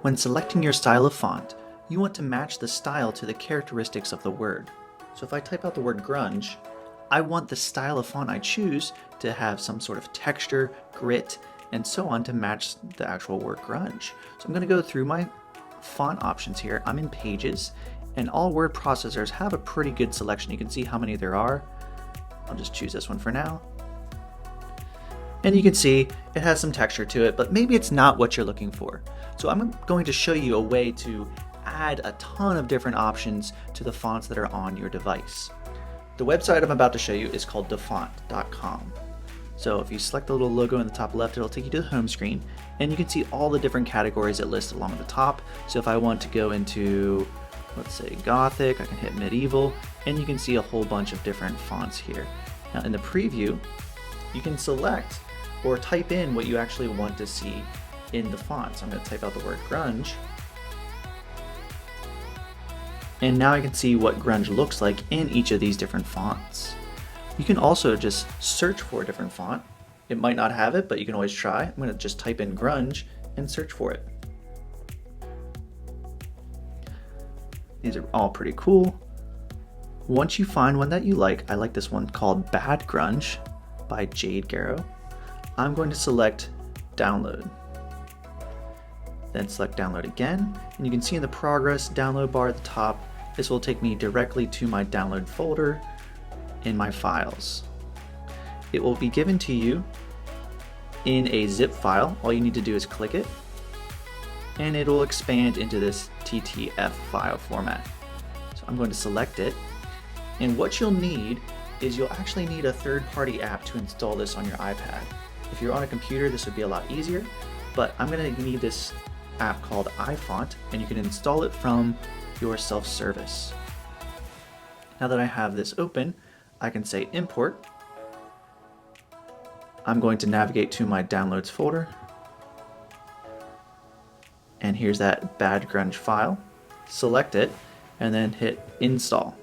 When selecting your style of font, you want to match the style to the characteristics of the word. So if I type out the word grunge, I want the style of font I choose to have some sort of texture, grit, and so on to match the actual word grunge. So I'm going to go through my font options here. I'm in Pages, and all word processors have a pretty good selection. You can see how many there are. I'll just choose this one for now. And you can see it has some texture to it, but maybe it's not what you're looking for. So I'm going to show you a way to add a ton of different options to the fonts that are on your device. The website I'm about to show you is called dafont.com. So if you select the little logo in the top left, it'll take you to the home screen, and you can see all the different categories it lists along the top. So if I want to go into, let's say, Gothic, I can hit Medieval, and you can see a whole bunch of different fonts here. Now in the preview, you can select or type in what you actually want to see in the font. So I'm going to type out the word grunge. And now I can see what grunge looks like in each of these different fonts. You can also just search for a different font. It might not have it, but you can always try. I'm going to just type in grunge and search for it. These are all pretty cool. Once you find one that you like, I like this one called Bad Grunge by Jade Garrow. I'm going to select download. Then select download again, and you can see in the progress download bar at the top, this will take me directly to my download folder in my files. It will be given to you in a zip file. All you need to do is click it, and it will expand into this TTF file format. So I'm going to select it, and what you'll need is you'll actually need a third-party app to install this on your iPad. If you're on a computer, this would be a lot easier, but I'm going to need this app called iFont, and you can install it from your self-service. Now that I have this open, I can say import. I'm going to navigate to my downloads folder, and here's that Bad Grunge file. Select it, and then hit install.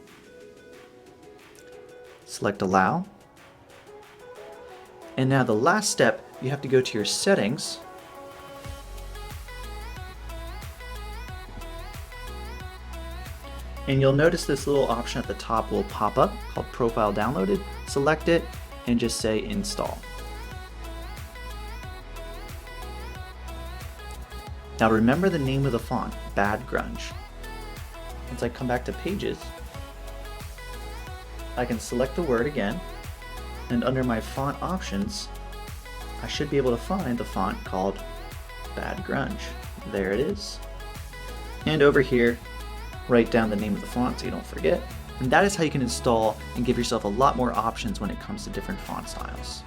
Select allow. And now the last step, you have to go to your settings, and you'll notice this little option at the top will pop up called Profile Downloaded. Select it and just say install. Now remember the name of the font, Bad Grunge. Once I come back to Pages, I can select the word again, and under my font options, I should be able to find the font called Bad Grunge. There it is. And over here, write down the name of the font so you don't forget. And that is how you can install and give yourself a lot more options when it comes to different font styles.